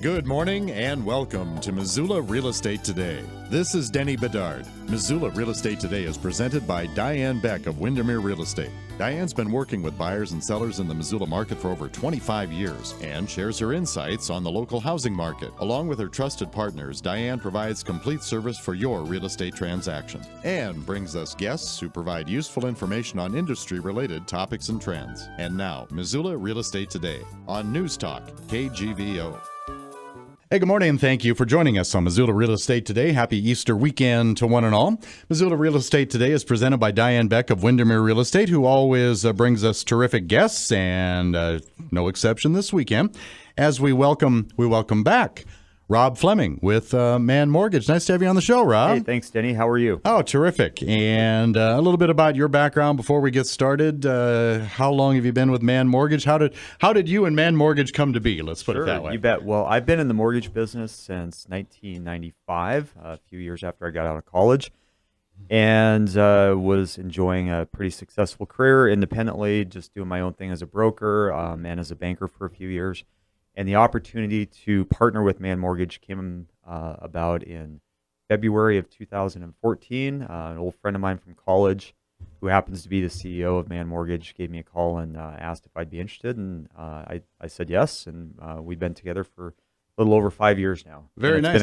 Good morning and welcome to Missoula Real Estate Today. This is Denny Bedard. Missoula Real Estate Today is presented by Diane Beck of Windermere Real Estate. Diane's been working with buyers and sellers in the Missoula market for over 25 years and shares her insights on the local housing market. Along with her trusted partners, Diane provides complete service for your real estate transaction and brings us guests who provide useful information on industry-related topics and trends. And now, Missoula Real Estate Today on News Talk, KGVO. Hey, good morning, and thank you for joining us on Missoula Real Estate Today. Happy Easter weekend to one and all. Missoula Real Estate Today is presented by Diane Beck of Windermere Real Estate, who always brings us terrific guests, and no exception this weekend, as we welcome back Rob Fleming with Mann Mortgage. Nice to have you on the show, Rob. Hey, thanks, Denny. How are you? Oh, terrific. And a little bit about your background before we get started. How long have you been with Mann Mortgage? How did you and Mann Mortgage come to be? Let's put it that way. You bet. Well, I've been in the mortgage business since 1995, a few years after I got out of college, and was enjoying a pretty successful career independently, just doing my own thing as a broker and as a banker for a few years. And the opportunity to partner with Mann Mortgage came about in February of 2014. An old friend of mine from college, who happens to be the CEO of Mann Mortgage, gave me a call and asked if I'd be interested. And I said yes, and we've been together for a little over 5 years now. Very nice.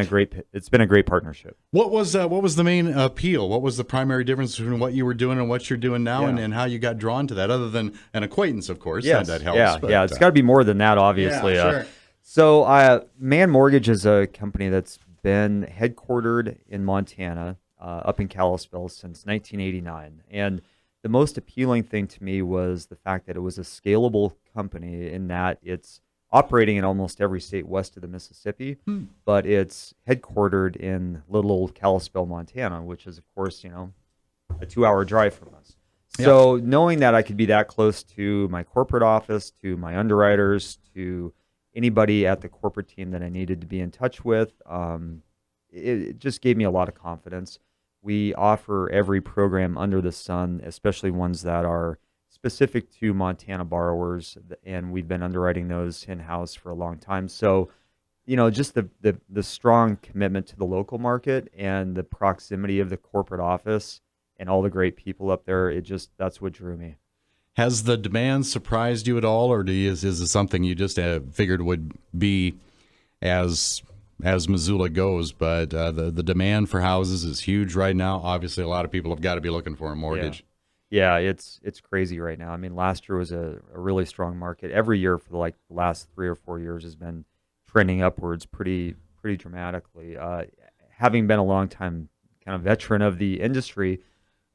It's been a great partnership. What was the main appeal? What was the primary difference between what you were doing and what you're doing now, and how you got drawn to that? Other than an acquaintance, of course. Yes. That helps. Yeah. It's got to be more than that, obviously. Yeah, sure. So Mann Mortgage is a company that's been headquartered in Montana, up in Kalispell, since 1989. And the most appealing thing to me was the fact that it was a scalable company in that it's operating in almost every state west of the Mississippi, but it's headquartered in little old Kalispell, Montana, which is, of course, a 2-hour drive from us. So knowing that I could be that close to my corporate office, to my underwriters, to anybody at the corporate team that I needed to be in touch with, it just gave me a lot of confidence. We offer every program under the sun, especially ones that are specific to Montana borrowers, and we've been underwriting those in-house for a long time. So, just the strong commitment to the local market and the proximity of the corporate office and all the great people up there, that's what drew me. Has the demand surprised you at all, or is it something you just figured would be as Missoula goes? But the demand for houses is huge right now. Obviously, a lot of people have got to be looking for a mortgage. Yeah, it's crazy right now. I mean, last year was a really strong market. Every year for the last 3 or 4 years has been trending upwards pretty dramatically. Having been a long time kind of veteran of the industry,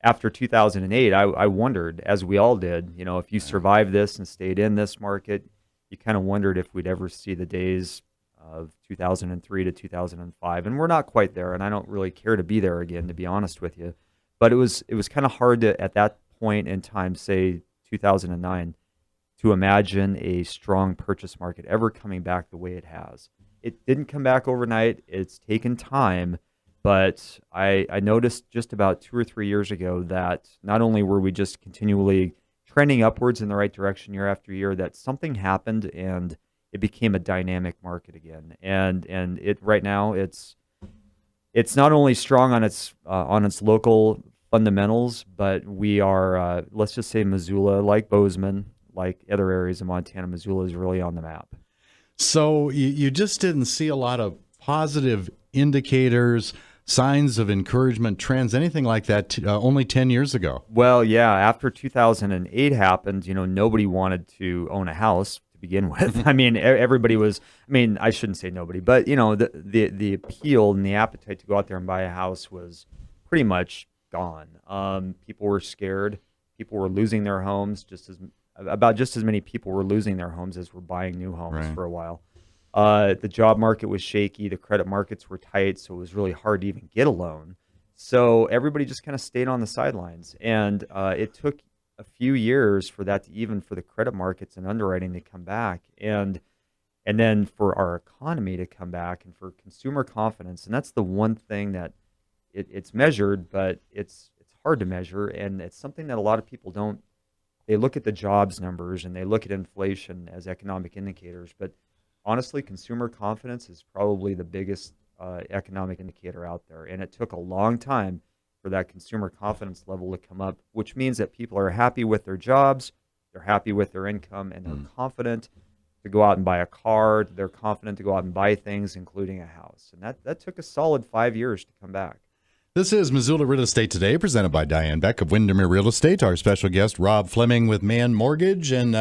after 2008, I wondered, as we all did, if you survived this and stayed in this market, you kind of wondered if we'd ever see the days of 2003 to 2005. And we're not quite there, and I don't really care to be there again, to be honest with you. But it was kind of hard to, at that point in time, say 2009, to imagine a strong purchase market ever coming back the way it has. It didn't come back overnight. It's taken time. But I noticed just about 2 or 3 years ago that not only were we just continually trending upwards in the right direction year after year, that something happened and it became a dynamic market again. And it right now it's not only strong on its local fundamentals, but we are let's just say Missoula, like Bozeman, like other areas of Montana, Missoula is really on the map. So you just didn't see a lot of positive indicators, signs of encouragement, trends, anything like that only 10 years ago? Well, yeah. After 2008 happened, nobody wanted to own a house to begin with. I mean, everybody was, I shouldn't say nobody, but, the appeal and the appetite to go out there and buy a house was pretty much gone. People were scared. People were losing their homes. About just as many people were losing their homes as were buying new homes for a while. The job market was shaky. The credit markets were tight, so it was really hard to even get a loan. So everybody just kind of stayed on the sidelines. And it took a few years for the credit markets and underwriting to come back. And then for our economy to come back and for consumer confidence. And that's the one thing that it's measured, but it's hard to measure. And it's something that a lot of people they look at the jobs numbers and they look at inflation as economic indicators, but honestly, consumer confidence is probably the biggest economic indicator out there. And it took a long time for that consumer confidence level to come up, which means that people are happy with their jobs, they're happy with their income, and they're confident to go out and buy a car. They're confident to go out and buy things, including a house. And that took a solid 5 years to come back. This is Missoula Real Estate Today, presented by Diane Beck of Windermere Real Estate. Our special guest, Rob Fleming with Mann Mortgage. And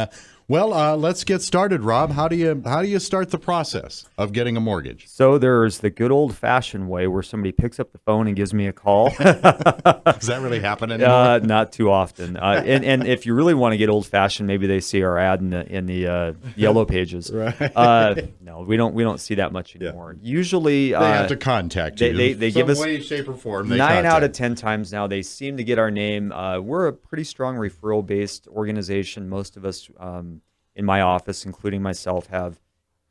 let's get started, Rob. How do you start the process of getting a mortgage? So there's the good old-fashioned way where somebody picks up the phone and gives me a call. Does that really happen anymore? Not too often. And if you really want to get old-fashioned, maybe they see our ad in the yellow pages. Right. No, we don't see that much anymore. Yeah. Usually, they have to contact you. They give us some way, shape, or form. 9 out of 10 times now they seem to get our name. We're a pretty strong referral-based organization. Most of us in my office, including myself, have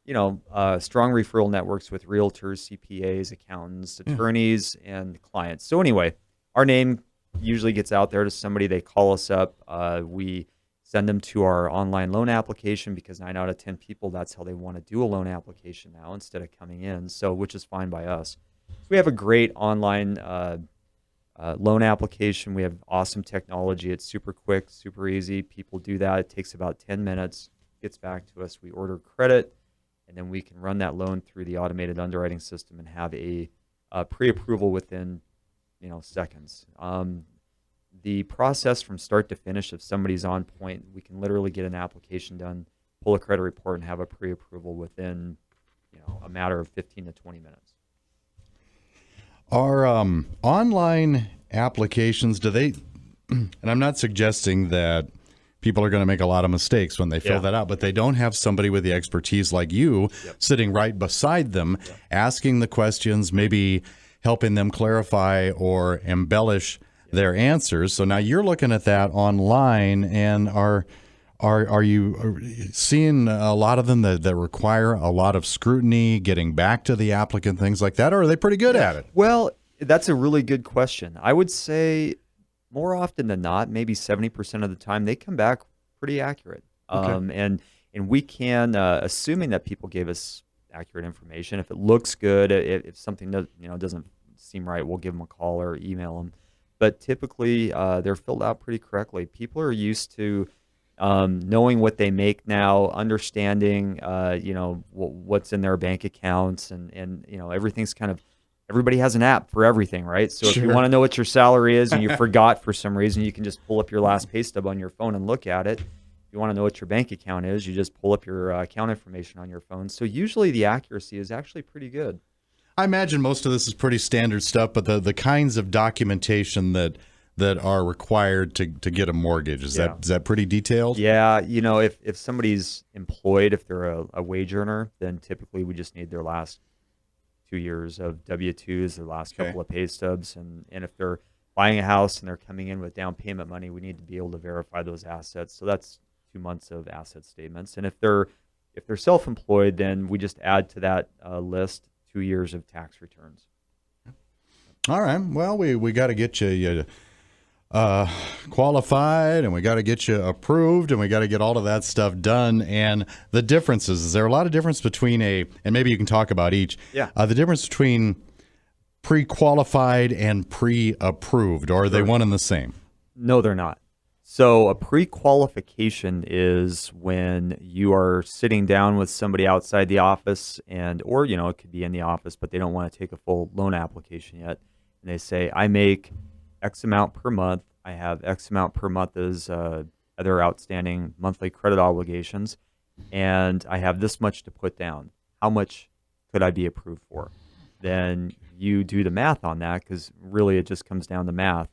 strong referral networks with realtors, CPAs, accountants, attorneys, and clients. So anyway, our name usually gets out there to somebody. They call us up. We send them to our online loan application because 9 out of 10 people, that's how they want to do a loan application now instead of coming in. So which is fine by us. So we have a great online loan application. We have awesome technology. It's super quick, super easy. People do that. It takes about 10 minutes. Gets back to us. We order credit, and then we can run that loan through the automated underwriting system and have a pre-approval within seconds. The process from start to finish, if somebody's on point, we can literally get an application done, pull a credit report, and have a pre-approval within a matter of 15 to 20 minutes. Our online applications, do they, and I'm not suggesting that people are going to make a lot of mistakes when they fill that out, but they don't have somebody with the expertise like you sitting right beside them, asking the questions, maybe helping them clarify or embellish their answers. So now you're looking at that online, and are you seeing a lot of them that require a lot of scrutiny, getting back to the applicant, things like that, or are they pretty good at it? Well, that's a really good question. I would say more often than not, maybe 70% of the time, they come back pretty accurate. Okay. And we can, assuming that people gave us accurate information, if it looks good, if something doesn't seem right, we'll give them a call or email them. But typically, they're filled out pretty correctly. People are used to knowing what they make now, understanding, what's in their bank accounts, and everything's kind of. Everybody has an app for everything, right? So if you want to know what your salary is and you forgot for some reason, you can just pull up your last pay stub on your phone and look at it. If you want to know what your bank account is, you just pull up your account information on your phone. So usually the accuracy is actually pretty good. I imagine most of this is pretty standard stuff, but the kinds of documentation that are required to get a mortgage, is that pretty detailed? Yeah, if somebody's employed, if they're a wage earner, then typically we just need their last 2 years of W-2s, their last couple of pay stubs, and if they're buying a house and they're coming in with down payment money, we need to be able to verify those assets. So that's 2 months of asset statements. And if they're self-employed, then we just add to that list 2 years of tax returns. All right. Well, we got to get you qualified, and we got to get you approved, and we got to get all of that stuff done. And the differences, is there a lot of difference between and maybe you can talk about each, the difference between pre-qualified and pre-approved, or are they one and the same? No, they're not. So a pre-qualification is when you are sitting down with somebody outside the office, or it could be in the office, but they don't want to take a full loan application yet. And they say, I make X amount per month. I have X amount per month as other outstanding monthly credit obligations, and I have this much to put down. How much could I be approved for? Then you do the math on that, because really it just comes down to math.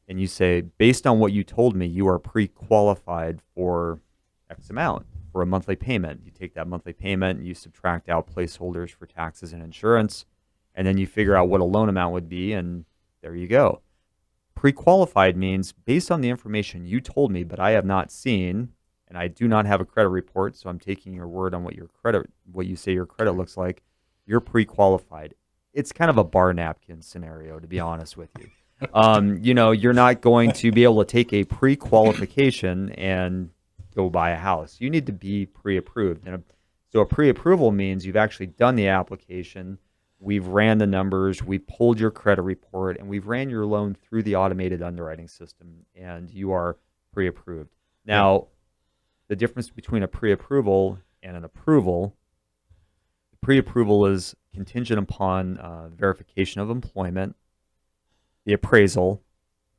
And you say, based on what you told me, you are pre-qualified for X amount for a monthly payment. You take that monthly payment, and you subtract out placeholders for taxes and insurance, and then you figure out what a loan amount would be, and there you go. Pre-qualified means based on the information you told me, but I have not seen, and I do not have a credit report, so I'm taking your word on what you say your credit looks like. You're pre-qualified. It's kind of a bar napkin scenario, to be honest with you. You're not going to be able to take a pre-qualification and go buy a house. You need to be pre-approved. And So a pre-approval means you've actually done the application, we've ran the numbers, we pulled your credit report, and we've ran your loan through the automated underwriting system, and you are pre-approved. Now, the difference between a pre-approval and an approval, the pre-approval is contingent upon verification of employment, the appraisal,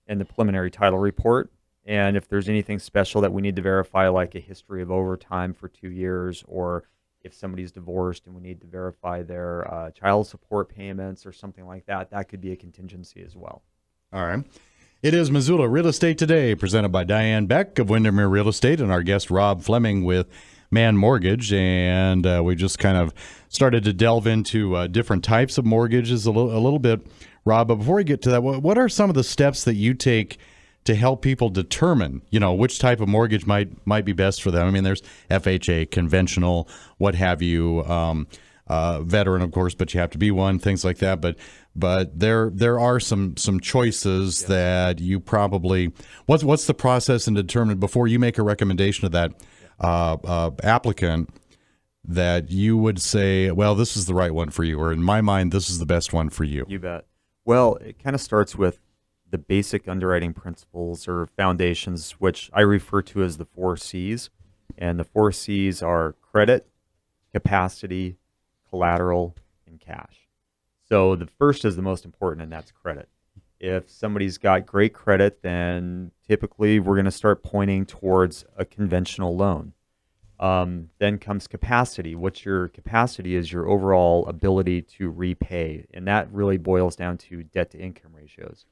and the preliminary title report. And if there's anything special that we need to verify, like a history of overtime for 2 years, or if somebody's divorced and we need to verify their child support payments or something like that, that could be a contingency as well. All right. It is Missoula Real Estate Today, presented by Diane Beck of Windermere Real Estate and our guest Rob Fleming with Mann Mortgage. And we just kind of started to delve into different types of mortgages a little bit, Rob. But before we get to that, what are some of the steps that you take to help people determine, which type of mortgage might be best for them? I mean, there's FHA, conventional, what have you, veteran, of course, but you have to be one, things like that. But there are some choices that you probably. What's the process and determine before you make a recommendation to that applicant that you would say, well, this is the right one for you, or in my mind, this is the best one for you? You bet. Well, it kind of starts with the basic underwriting principles or foundations, which I refer to as the 4 C's. And the 4 C's are credit, capacity, collateral, and cash. So the first is the most important, and that's credit. If somebody's got great credit, then typically we're going to start pointing towards a conventional loan. Then comes capacity. What's your capacity is your overall ability to repay, and that really boils down to debt-to-income ratios.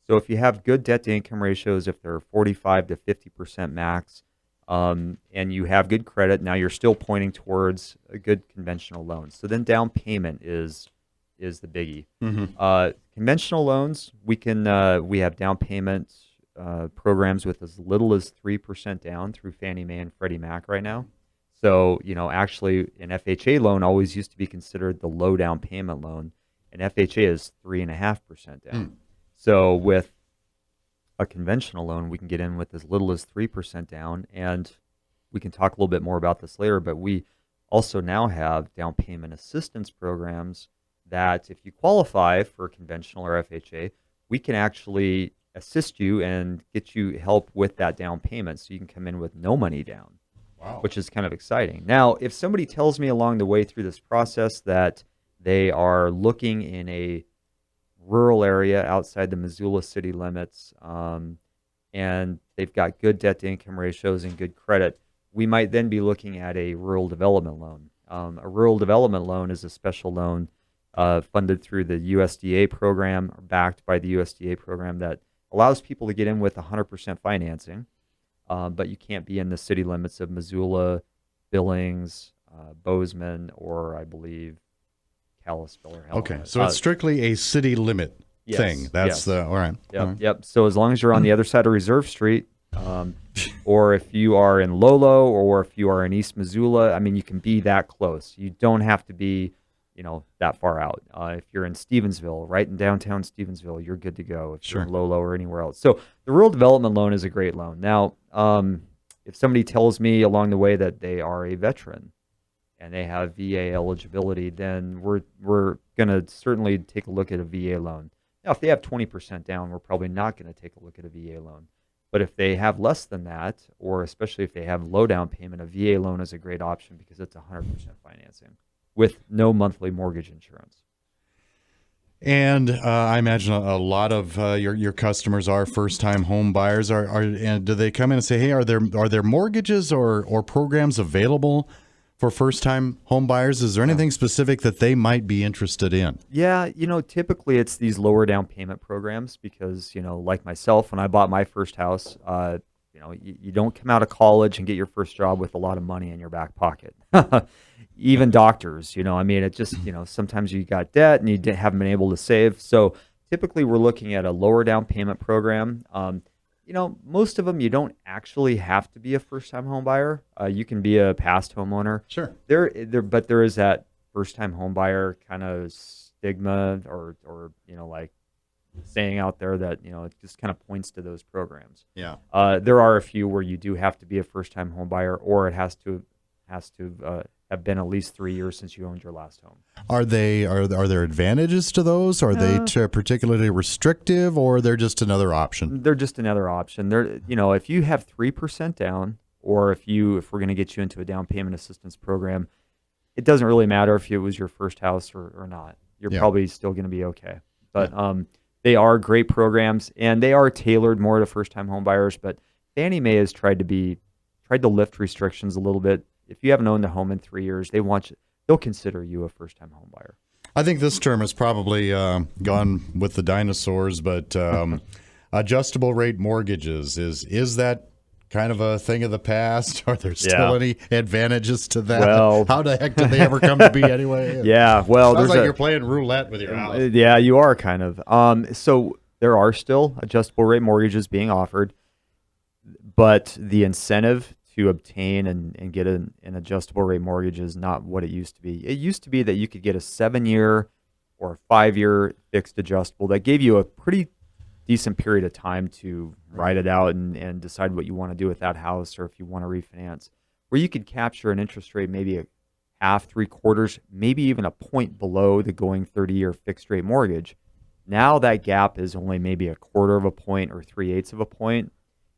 So if you have good debt-to-income ratios, if they're 45 to 50% max, and you have good credit, now you're still pointing towards a good conventional loan. So then down payment is the biggie. Mm-hmm. Conventional loans, we have down payment programs with as little as 3% down through Fannie Mae and Freddie Mac right now. So, actually an FHA loan always used to be considered the low down payment loan, and FHA is 3.5% down. So with a conventional loan, we can get in with as little as 3% down, and we can talk a little bit more about this later, but we also now have down payment assistance programs that if you qualify for conventional or FHA, we can actually assist you and get you help with that down payment so you can come in with no money down. Wow. Which is kind of exciting. Now, if somebody tells me along the way through this process that they are looking in a rural area outside the Missoula city limits, and they've got good debt-to-income ratios and good credit, we might then be looking at a rural development loan. A rural development loan is a special loan funded through the USDA program, or backed by the USDA program, that allows people to get in with 100% financing, but you can't be in the city limits of Missoula, Billings, Bozeman, or I believe Kalispell or Helena. Okay, so it's strictly a city limit thing. That's all right. Yep, all right. Yep. So as long as you're on the other side of Reserve Street, or if you are in Lolo, or if you are in East Missoula, I mean, you can be that close. You don't have to be, that far out. If you're in Stevensville, right in downtown Stevensville, you're good to go. If you're in Lolo or anywhere else. So the rural development loan is a great loan. Now, if somebody tells me along the way that they are a veteran and they have VA eligibility, then we're going to certainly take a look at a VA loan. Now, if they have 20% down, we're probably not going to take a look at a VA loan. But if they have less than that, or especially if they have low down payment, a VA loan is a great option because it's 100% financing with no monthly mortgage insurance. And I imagine a lot of your customers are first-time home buyers. And do they come in and say, "Hey, are there mortgages or programs available for first-time home buyers?" Is there anything specific that they might be interested in? Yeah, typically it's these lower down payment programs because, like myself, when I bought my first house, you don't come out of college and get your first job with a lot of money in your back pocket. Even doctors, it just, sometimes you got debt and you haven't been able to save. So typically we're looking at a lower down payment program. Most of them, you don't actually have to be a first-time home buyer. You can be a past homeowner. Sure. But there is that first-time home buyer kind of stigma or like saying out there that, it just kind of points to those programs. Yeah. There are a few where you do have to be a first-time home buyer, or it has to have have been at least 3 years since you owned your last home. Are there advantages to those? Are they particularly restrictive, or they're just another option? They're just another option. They're, if you have 3% down, or if we're going to get you into a down payment assistance program, it doesn't really matter if it was your first house or not. You're probably still going to be okay. But they are great programs, and they are tailored more to first-time home buyers. But Fannie Mae has tried to lift restrictions a little bit. If you haven't owned a home in 3 years, they'll consider you a first-time home buyer. I think this term has probably gone with the dinosaurs, but adjustable rate mortgages, is that kind of a thing of the past? Are there still any advantages to that? Well, how the heck did they ever come to be anyway? Sounds like you're playing roulette with your house. Yeah, you are kind of. So there are still adjustable rate mortgages being offered, but the incentive to obtain and get an adjustable rate mortgage is not what it used to be. It used to be that you could get a 7-year or a 5-year fixed adjustable that gave you a pretty decent period of time to write it out and decide what you want to do with that house, or if you want to refinance, where you could capture an interest rate maybe a half, 3/4, maybe even a point below the going 30-year fixed rate mortgage. Now that gap is only maybe 1/4 of a point or 3/8 of a point.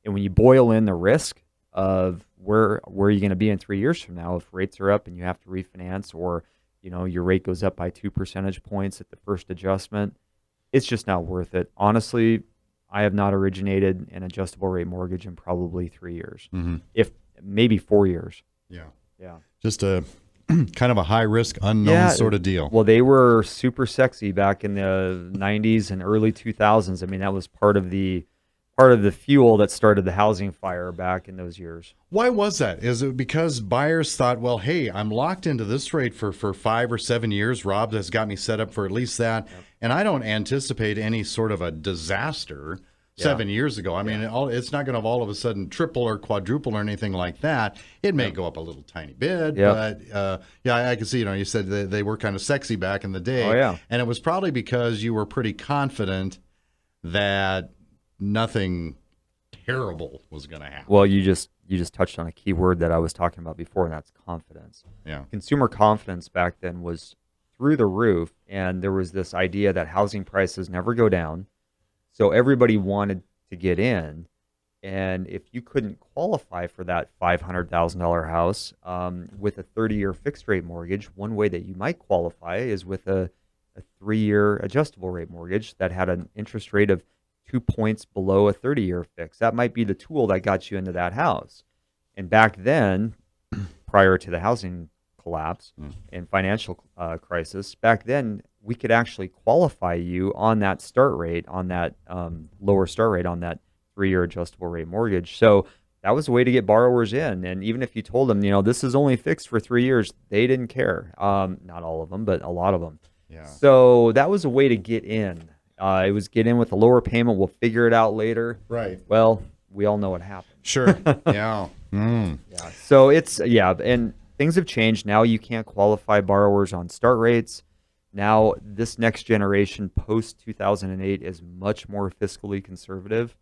And when you boil in the risk of where you're going to be in 3 years from now, if rates are up and you have to refinance, or your rate goes up by 2 percentage points at the first adjustment, it's just not worth it. Honestly, I have not originated an adjustable rate mortgage in probably 3 years, if maybe 4 years. Yeah. Just a kind of a high risk, unknown sort of deal. Well, they were super sexy back in the 90s and early 2000s. I mean, that was part of the fuel that started the housing fire back in those years. Why was that? Is it because buyers thought, well, hey, I'm locked into this rate for 5 or 7 years. Rob has got me set up for at least that. Yep. And I don't anticipate any sort of a disaster 7 years ago. I mean, it's not going to all of a sudden triple or quadruple or anything like that. It may go up a little tiny bit, but I can see, you said they were kind of sexy back in the day. Oh, yeah. And it was probably because you were pretty confident that nothing terrible was going to happen. Well, you just touched on a key word that I was talking about before, and that's confidence. Yeah. Consumer confidence back then was through the roof, and there was this idea that housing prices never go down. So everybody wanted to get in, and if you couldn't qualify for that $500,000 house with a 30-year fixed rate mortgage, one way that you might qualify is with a 3-year adjustable rate mortgage that had an interest rate of 2 points below a 30-year fix. That might be the tool that got you into that house. And back then, prior to the housing collapse and financial crisis, back then we could actually qualify you on that start rate, on that lower start rate on that 3-year adjustable rate mortgage. So that was a way to get borrowers in. And even if you told them, this is only fixed for 3 years, they didn't care. Not all of them, but a lot of them. Yeah. So that was a way to get in. It was get in with a lower payment. We'll figure it out later. Right. Well, we all know what happened. Sure. Yeah. Yeah. So and things have changed. Now you can't qualify borrowers on start rates. Now this next generation post 2008 is much more fiscally conservative.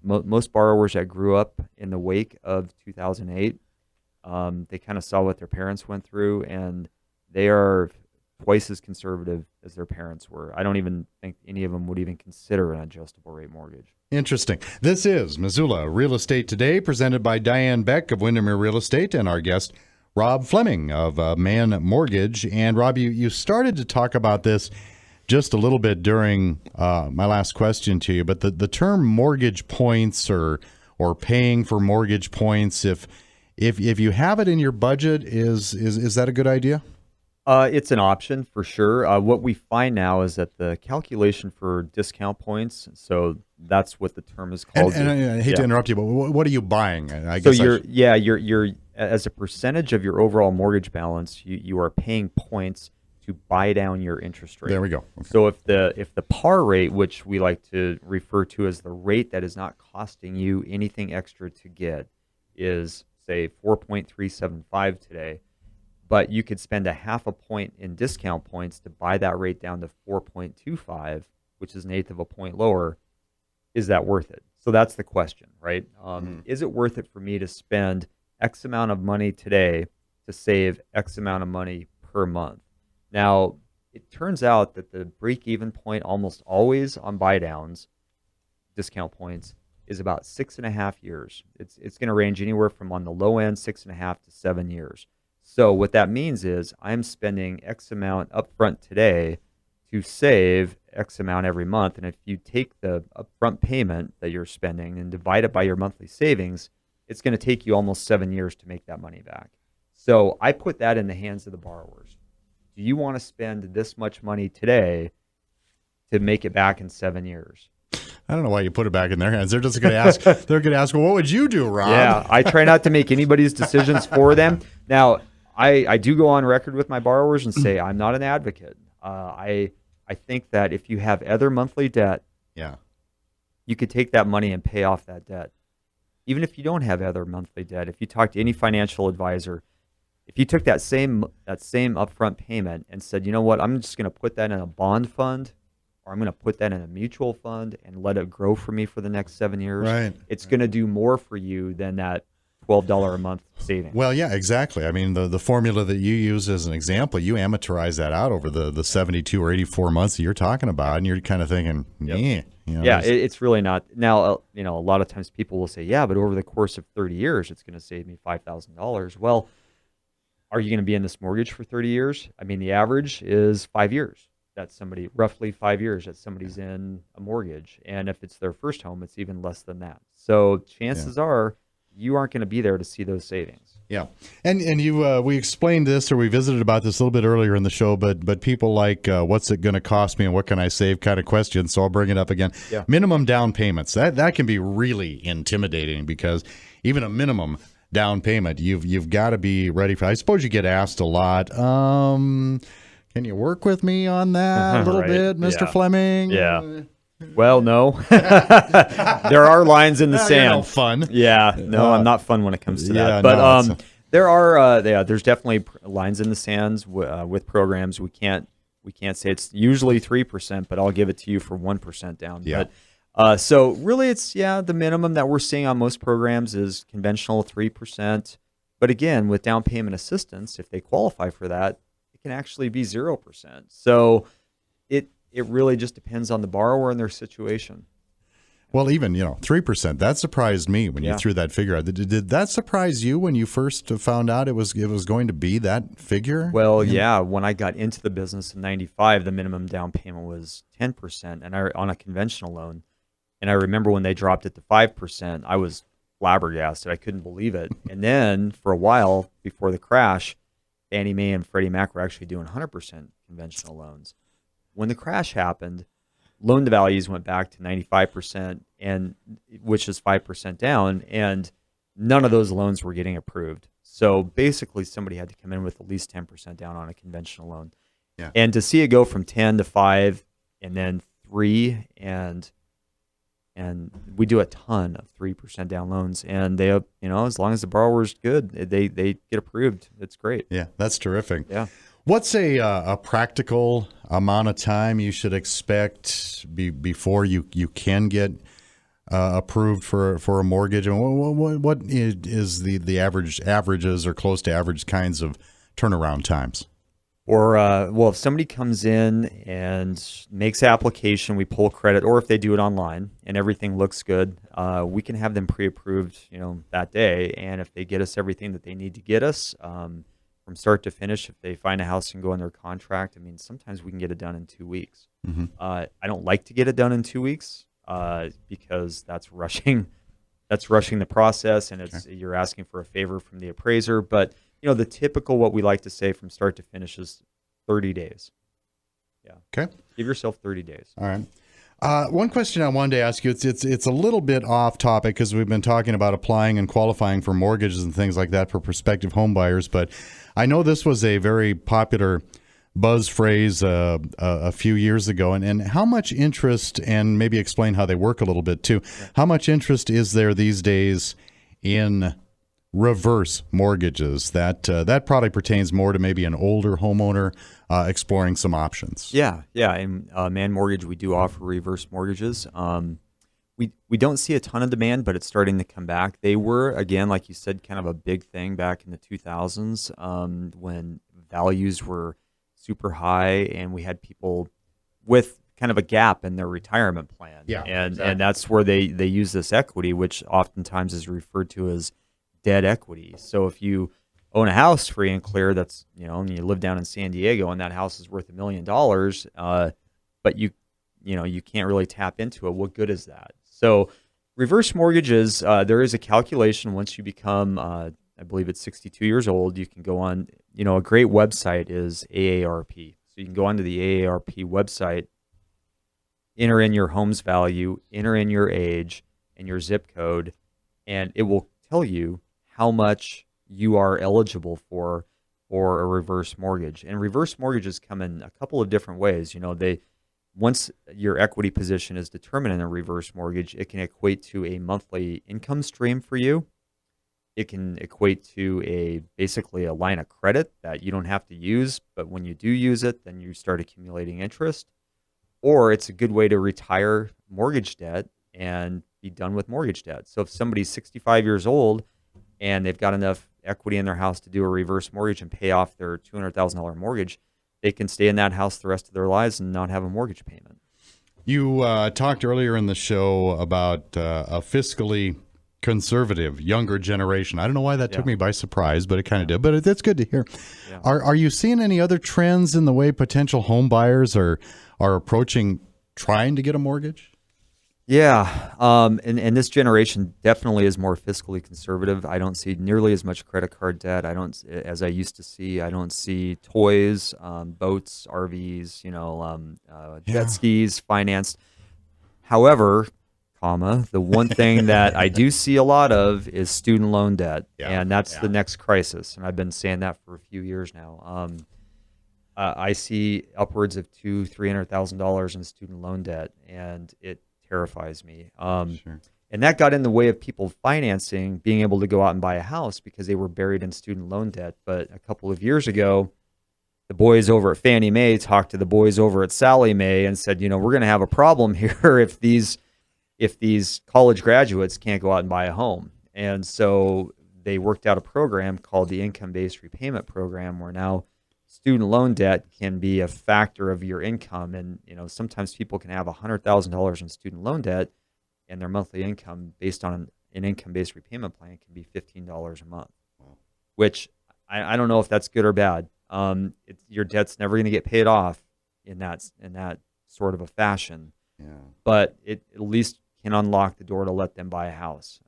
Most borrowers that grew up in the wake of 2008, they kind of saw what their parents went through, and they are twice as conservative as their parents were. I don't even think any of them would even consider an adjustable rate mortgage. Interesting. This is Missoula Real Estate Today, presented by Diane Beck of Windermere Real Estate and our guest, Rob Fleming of Mann Mortgage. And Rob, you started to talk about this just a little bit during my last question to you, but the term mortgage points or paying for mortgage points, if you have it in your budget, is that a good idea? It's an option for sure. What we find now is that the calculation for discount points, so that's what the term is called. And I hate to interrupt you, but what are you buying? I guess you're as a percentage of your overall mortgage balance, you are paying points to buy down your interest rate. There we go. Okay. So if the par rate, which we like to refer to as the rate that is not costing you anything extra to get, is say 4.375 today, but you could spend a half a point in discount points to buy that rate down to 4.25, which is an eighth of a point lower. Is that worth it? So that's the question, right? Is it worth it for me to spend X amount of money today to save X amount of money per month. Now, it turns out that the break-even point almost always on buy-downs, discount points, is about 6.5 years. It's going to range anywhere from, on the low end, 6.5 to 7 years. So what that means is I'm spending X amount upfront today to save X amount every month. And if you take the upfront payment that you're spending and divide it by your monthly savings, it's going to take you almost 7 years to make that money back. So I put that in the hands of the borrowers. Do you want to spend this much money today to make it back in 7 years? I don't know why you put it back in their hands. They're just going to ask. They're going to ask, well, what would you do, Rob? Yeah, I try not to make anybody's decisions for them. Now, I do go on record with my borrowers and say I'm not an advocate. I think that if you have other monthly debt, you could take that money and pay off that debt. Even if you don't have other monthly debt, if you talk to any financial advisor, if you took that same upfront payment and said, you know what, I'm just going to put that in a bond fund, or I'm going to put that in a mutual fund and let it grow for me for the next 7 years, it's going to do more for you than that $12 a month savings. Well, yeah, exactly. I mean, the formula that you use as an example, you amortize that out over the 72 or 84 months that you're talking about, and you're kind of thinking, it's really not. Now, a lot of times people will say, yeah, but over the course of 30 years, it's going to save me $5,000. Well, are you going to be in this mortgage for 30 years? I mean, the average is 5 years. That's roughly 5 years that somebody's in a mortgage. And if it's their first home, it's even less than that. So chances are you aren't going to be there to see those savings. Yeah. And we explained this, or we visited about this a little bit earlier in the show, but people like, what's it going to cost me and what can I save kind of questions. So I'll bring it up again. Yeah. Minimum down payments. That can be really intimidating, because even a minimum down payment, you've got to be ready for. I suppose you get asked a lot, can you work with me on that a little bit, Mr. Fleming? Yeah. Well, no. There are lines in the sand. You're no fun. Yeah. No, I'm not fun when it comes to that. But there are there's definitely lines in the sands with programs. We can't say it's usually 3%, but I'll give it to you for 1% down. Yeah. But so really it's the minimum that we're seeing on most programs is conventional 3%. But again, with down payment assistance, if they qualify for that, can actually be 0%. So it really just depends on the borrower and their situation. Well, even 3%, that surprised me when you threw that figure out. Did that surprise you when you first found out it was going to be that figure? Well, when I got into the business in '95, the minimum down payment was 10%, and on a conventional loan. And I remember when they dropped it to 5%, I was flabbergasted. I couldn't believe it. And then for a while before the crash, Fannie Mae and Freddie Mac were actually doing 100% conventional loans. When the crash happened, loan to values went back to 95%, which is 5% down, and none of those loans were getting approved. So basically, somebody had to come in with at least 10% down on a conventional loan. Yeah. And to see it go from 10 to 5 and then 3, and we do a ton of 3% down loans, and they, as long as the borrower's good, they get approved. It's great. Yeah, that's terrific. Yeah. What's a practical amount of time you should expect before you can get approved for a mortgage? And what is the averages or close to average kinds of turnaround times? Or, if somebody comes in and makes an application, we pull credit, or if they do it online and everything looks good, we can have them pre-approved, that day. And if they get us everything that they need to get us, from start to finish, if they find a house and go under contract, I mean, sometimes we can get it done in 2 weeks. Mm-hmm. I don't like to get it done in 2 weeks because that's rushing the process, and you're asking for a favor from the appraiser. But the typical, what we like to say from start to finish, is 30 days. Yeah. Okay. Give yourself 30 days. All right. One question I wanted to ask you, it's a little bit off topic because we've been talking about applying and qualifying for mortgages and things like that for prospective home buyers, but I know this was a very popular buzz phrase a few years ago, and how much interest, and maybe explain how they work a little bit too, how much interest is there these days in reverse mortgages? That probably pertains more to maybe an older homeowner exploring some options. Yeah. In Mann Mortgage, we do offer reverse mortgages. We don't see a ton of demand, but it's starting to come back. They were, again, like you said, kind of a big thing back in the 2000s, when values were super high and we had people with kind of a gap in their retirement plan. Yeah, and exactly. and that's where they use this equity, which oftentimes is referred to as dead equity. So if you own a house free and clear, that's, and you live down in San Diego and that house is worth $1 million, but you can't really tap into it. What good is that? So reverse mortgages, there is a calculation once you become, I believe it's 62 years old, you can go on, a great website is AARP. So you can go onto the AARP website, enter in your home's value, enter in your age and your zip code, and it will tell you how much you are eligible for a reverse mortgage. And reverse mortgages come in a couple of different ways. Once your equity position is determined in a reverse mortgage, it can equate to a monthly income stream for you. It can equate to basically a line of credit that you don't have to use, but when you do use it, then you start accumulating interest. Or it's a good way to retire mortgage debt and be done with mortgage debt. So if somebody's 65 years old and they've got enough equity in their house to do a reverse mortgage and pay off their $200,000 mortgage, they can stay in that house the rest of their lives and not have a mortgage payment. You talked earlier in the show about a fiscally conservative younger generation. I don't know why that took me by surprise, but it kind of did. But it's good to hear. Yeah. Are you seeing any other trends in the way potential home buyers are approaching trying to get a mortgage? Yeah, and this generation definitely is more fiscally conservative. I don't see nearly as much credit card debt. As I used to see. I don't see toys, boats, RVs, jet skis financed. However, the one thing that I do see a lot of is student loan debt, and that's the next crisis. And I've been saying that for a few years now. I see upwards of $200,000-$300,000 in student loan debt, and it terrifies me. Sure. And that got in the way of people financing, being able to go out and buy a house because they were buried in student loan debt. But a couple of years ago, the boys over at Fannie Mae talked to the boys over at Sallie Mae and said, we're going to have a problem here if these college graduates can't go out and buy a home. And so they worked out a program called the Income-Based Repayment Program, where now student loan debt can be a factor of your income. And, sometimes people can have $100,000 in student loan debt, and their monthly income based on an income-based repayment plan can be $15 a month, which I don't know if that's good or bad. Your debt's never going to get paid off in that sort of a fashion, but it at least can unlock the door to let them buy a house.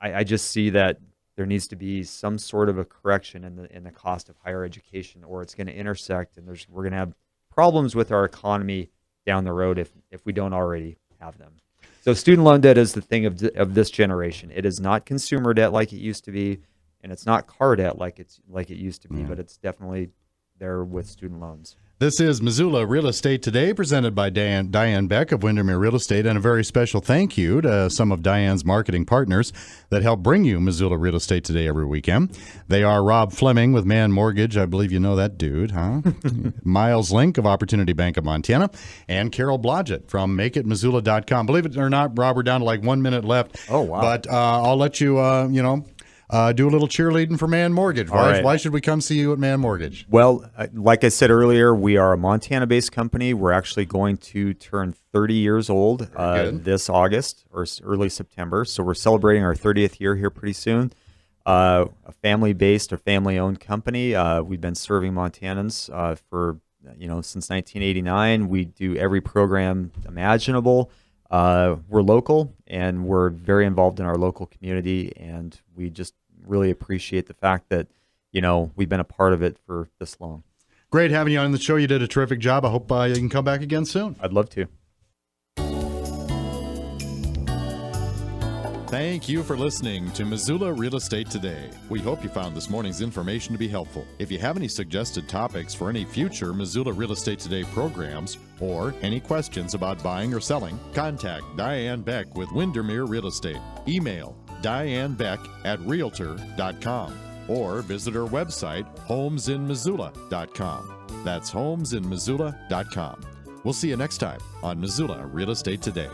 I just see that there needs to be some sort of a correction in the cost of higher education, or it's going to intersect, and we're going to have problems with our economy down the road if we don't already have them. So student loan debt is the thing of this generation. It is not consumer debt like it used to be, and it's not car debt like it used to be, but it's definitely there with student loans. This is Missoula Real Estate Today, presented by Diane Beck of Windermere Real Estate, and a very special thank you to some of Diane's marketing partners that help bring you Missoula Real Estate Today every weekend. They are Rob Fleming with Mann Mortgage. I believe you know that dude, huh? Miles Link of Opportunity Bank of Montana, and Carol Blodgett from MakeItMissoula.com. Believe it or not, Rob, we're down to like 1 minute left. Oh, wow. But I'll let you, do a little cheerleading for Mann Mortgage. Why should we come see you at Mann Mortgage? Well, like I said earlier, we are a Montana-based company. We're actually going to turn 30 years old this August or early September. So we're celebrating our 30th year here pretty soon. A family-based or family-owned company. We've been serving Montanans for since 1989. We do every program imaginable. We're local, and we're very involved in our local community, and we just really appreciate the fact that, we've been a part of it for this long. Great having you on the show. You did a terrific job. I hope you can come back again soon. I'd love to. Thank you for listening to Missoula Real Estate Today. We hope you found this morning's information to be helpful. If you have any suggested topics for any future Missoula Real Estate Today programs, or any questions about buying or selling, contact Diane Beck with Windermere Real Estate. Email dianebeck@realtor.com, or visit her website, homesinmissoula.com. That's homesinmissoula.com. We'll see you next time on Missoula Real Estate Today.